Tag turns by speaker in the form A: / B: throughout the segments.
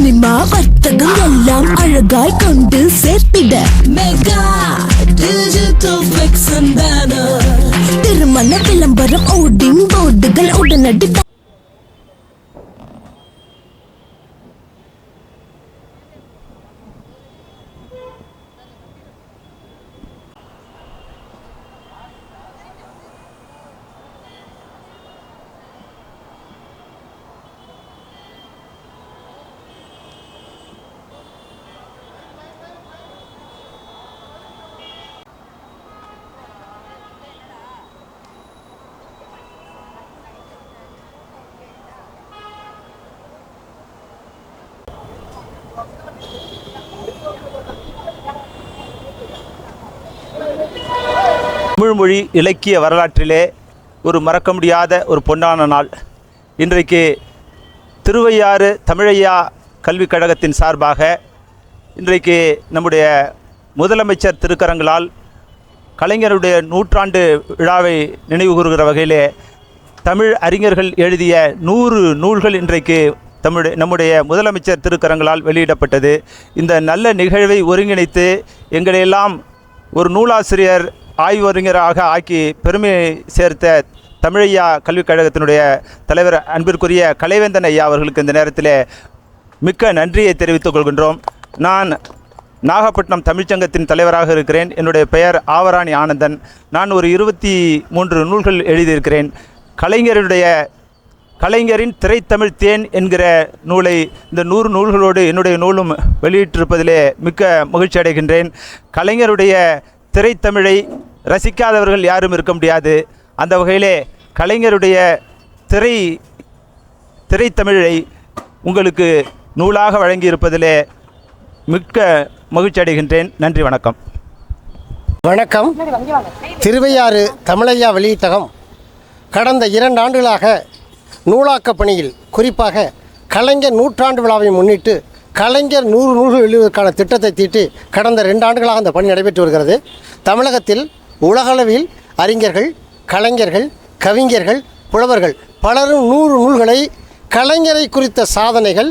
A: Cinema வர்த்தகம் எல்லாம் அழகாய் கொண்டு சேர்த்திட mega digital flex and banner திருமண விளம்பரம் ஓடிங் போர்டுகள் உடனடி
B: தமிழ்மொழி இலக்கிய வரலாற்றிலே ஒரு மறக்க முடியாத ஒரு பொன்னான நாள். இன்றைக்கு திருவையாறு தமிழையா கல்விக் கழகத்தின் சார்பாக இன்றைக்கு நம்முடைய முதலமைச்சர் திருக்கரங்களால் கலைஞருடைய நூற்றாண்டு விழாவை நினைவு கூறுகிற வகையிலே தமிழ் அறிஞர்கள் எழுதிய 100 நூல்கள் இன்றைக்கு நம்முடைய முதலமைச்சர் திருக்கரங்களால் வெளியிடப்பட்டது. இந்த நல்ல நிகழ்வை ஒருங்கிணைத்து எங்களையெல்லாம் ஒரு நூலாசிரியர் ஆய்வறிஞராக ஆக்கி பெருமை சேர்த்த தமிழையா கல்விக் கழகத்தினுடைய தலைவர் அன்பிற்குரிய கலைவேந்தன் ஐயா அவர்களுக்கு இந்த நேரத்தில் மிக்க நன்றியை தெரிவித்துக் கொள்கின்றோம். நான் நாகப்பட்டினம் தமிழ்ச்சங்கத்தின் தலைவராக இருக்கிறேன். என்னுடைய பெயர் ஆவராணி ஆனந்தன். நான் ஒரு 23 நூல்கள் எழுதியிருக்கிறேன். கலைஞரின் திரைத்தமிழ் தேன் என்கிற நூலை இந்த 100 நூல்களோடு என்னுடைய நூலும் வெளியிட்டிருப்பதிலே மிக்க மகிழ்ச்சி அடைகின்றேன். கலைஞருடைய திரைத்தமிழை ரசிக்காதவர்கள் யாரும் இருக்க முடியாது. அந்த வகையிலே கலைஞருடைய திரைத்தமிழை உங்களுக்கு நூலாக வழங்கியிருப்பதிலே மிக்க மகிழ்ச்சி அடைகின்றேன். நன்றி, வணக்கம்.
C: வணக்கம். திருவையாறு தமிழையா வெளியீட்டகம் கடந்த 2 ஆண்டுகளாக நூலாக்க பணியில் குறிப்பாக கலைஞர் நூற்றாண்டு விழாவை முன்னிட்டு கலைஞர் 100 நூல்கள் வெளியிடுவதற்கான திட்டத்தை தீட்டி கடந்த 2 ஆண்டுகளாக அந்த பணி நடைபெற்று வருகிறது. தமிழகத்தில் உலகளவில் அறிஞர்கள், கலைஞர்கள், கவிஞர்கள், புலவர்கள் பலரும் 100 நூல்களை கலைஞரை குறித்த சாதனைகள்,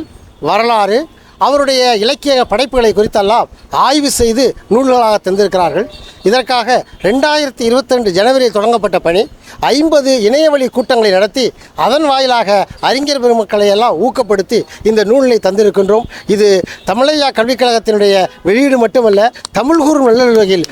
C: வரலாறு, அவருடைய இலக்கிய படைப்புகளை குறித்தெல்லாம் ஆய்வு செய்து நூல்களாக தந்திருக்கிறார்கள். இதற்காக 2022 ஜனவரியில் தொடங்கப்பட்ட பணி 50 இணையவழி கூட்டங்களை நடத்தி அதன் வாயிலாக அறிஞர் பெருமக்களை எல்லாம் ஊக்கப்படுத்தி இந்த நூலினை தந்திருக்கின்றோம். இது தமிழையா கல்விக் கழகத்தினுடைய வெளியீடு மட்டுமல்ல, தமிழ் கூறும் நல்லுலகில்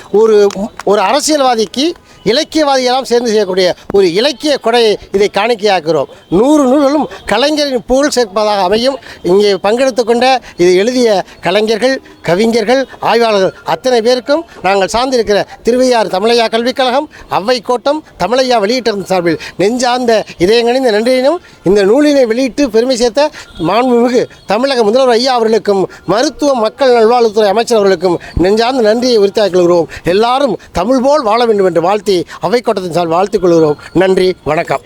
C: ஒரு அரசியல்வாதிக்கு இலக்கியவாதியெல்லாம் சேர்ந்து செய்யக்கூடிய ஒரு இலக்கிய கொடையை இதை காணிக்கையாக்குகிறோம். 100 நூல்களும் கலைஞரின் புகழ் சேர்ப்பதாக அமையும். இங்கே பங்கெடுத்து கொண்ட இதை எழுதிய கலைஞர்கள், கவிஞர்கள், ஆய்வாளர்கள் அத்தனை பேருக்கும் நாங்கள் சார்ந்திருக்கிற திருவையாறு தமிழையா கல்விக் கழகம், அவ்வை கோட்டம், தமிழையா வெளியீட்டின் சார்பில் நெஞ்சார்ந்த இதயங்கணிந்த நன்றியினும் இந்த நூலினை வெளியிட்டு பெருமை சேர்த்த மாண்புமிகு தமிழக முதல்வர் ஐயா அவர்களுக்கும் மருத்துவ மக்கள் நல்வாழ்வுத்துறை அமைச்சர் அவர்களுக்கும் நெஞ்சார்ந்த நன்றியை உரித்தாக்கிக் கொள்கிறோம். எல்லாரும் தமிழ் போல் வாழ வேண்டும் என்று வாழ்த்தி அவை கோட்டத்தின் சார்பில் வாழ்த்துக் கொள்கிறோம். நன்றி, வணக்கம்.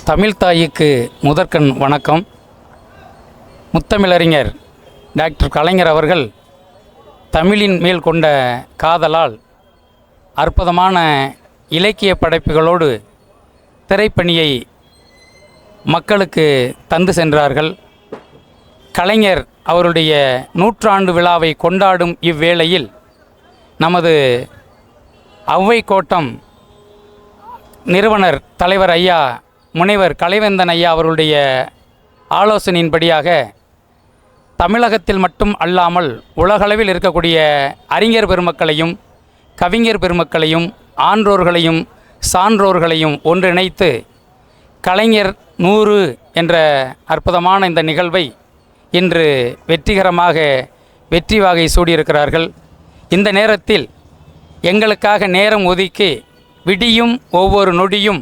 D: தமிழ்தாய்க்கு முதற்கண் வணக்கம். முத்தமிழறிஞர் டாக்டர் கலைஞர் அவர்கள் தமிழின் மேல் கொண்ட காதலால் அற்புதமான இலக்கிய படைப்புகளோடு திரைப்பணியை மக்களுக்கு தந்து சென்றார்கள். கலைஞர் அவருடைய நூற்றாண்டு விழாவை கொண்டாடும் இவ்வேளையில் நமது அவ்வை கோட்டம் நிறுவனர் தலைவர் ஐயா முனைவர் கலைவேந்தன் ஐயா அவருடைய ஆலோசனையின்படியாக தமிழகத்தில் மட்டும் அல்லாமல் உலகளவில் இருக்கக்கூடிய அறிஞர் பெருமக்களையும் கவிஞர் பெருமக்களையும் ஆன்றோர்களையும் சான்றோர்களையும் ஒன்றிணைத்து கலைஞர் 100 என்ற அற்புதமான இந்த நிகழ்வை இன்று வெற்றிகரமாக வெற்றி வாகை சூடியிருக்கிறார்கள். இந்த நேரத்தில் எங்களுக்காக நேரம் ஒதுக்கி விடியும் ஒவ்வொரு நொடியும்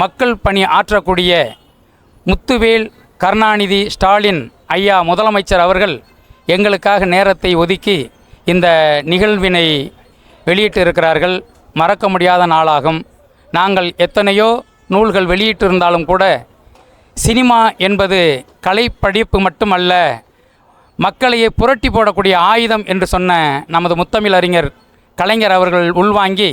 D: மக்கள் பணி ஆற்றக்கூடிய முத்துவேல் கருணாநிதி ஸ்டாலின் ஐயா முதலமைச்சர் அவர்கள் எங்களுக்காக நேரத்தை ஒதுக்கி இந்த நிகழ்வினை வெளியிட்டு இருக்கிறார்கள். மறக்க முடியாத நாளாகும். நாங்கள் எத்தனையோ நூல்கள் வெளியிட்டிருந்தாலும் கூட சினிமா என்பது கலைப்படிப்பு மட்டுமல்ல, மக்களையே புரட்டி போடக்கூடிய ஆயுதம் என்று சொன்ன நமது முத்தமிழ் அறிஞர் கலைஞர் அவர்கள் உள்வாங்கி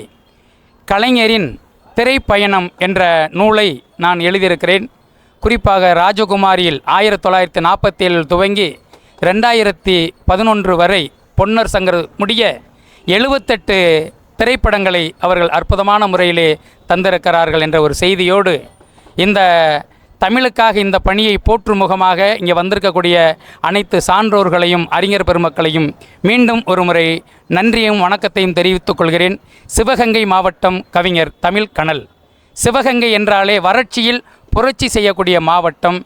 D: கலைஞரின் திரைப்பயணம் என்ற நூலை நான் எழுதியிருக்கிறேன். குறிப்பாக ராஜகுமாரியில் 1947 துவங்கி 2011 வரை பொன்னர் சங்கர் முடிய 78 திரைப்படங்களை அவர்கள் அற்புதமான முறையிலே தந்திருக்கிறார்கள் என்ற ஒரு செய்தியோடு இந்த தமிழுக்காக இந்த பணியை போற்றும் முகமாக இங்கே வந்திருக்கக்கூடிய அனைத்து சான்றோர்களையும் அறிஞர் பெருமக்களையும் மீண்டும் ஒரு முறை நன்றியும் வணக்கத்தையும் தெரிவித்துக் கொள்கிறேன். சிவகங்கை மாவட்டம் கவிஞர் தமிழ் கனல். சிவகங்கை என்றாலே வறட்சியில் புரட்சி செய்யக்கூடிய மாவட்டம்.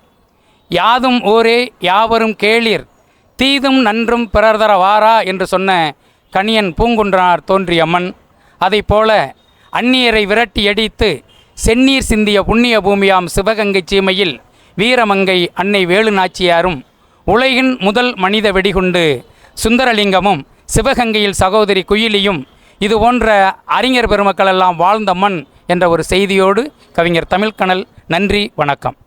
D: யாதும் ஊரே யாவரும் கேளீர், தீதும் நன்றும் பிறர்தர வாரா என்று சொன்ன கணியன் பூங்குன்றனார் தோன்றிய மண். அதைப்போல அந்நியரை விரட்டி அடித்து செந்நீர் சிந்திய புண்ணிய பூமியாம் சிவகங்கை சீமையில் வீரமங்கை அன்னை வேலு நாச்சியாரும் உலகின் முதல் மனித வெடிகுண்டு சுந்தரலிங்கமும் சிவகங்கையில் சகோதரி குயிலியும் இது போன்ற அறிஞர் பெருமக்கள் எல்லாம் வாழ்ந்த மண் என்ற ஒரு செய்தியோடு கவிஞர் தமிழ்கனல். நன்றி, வணக்கம்.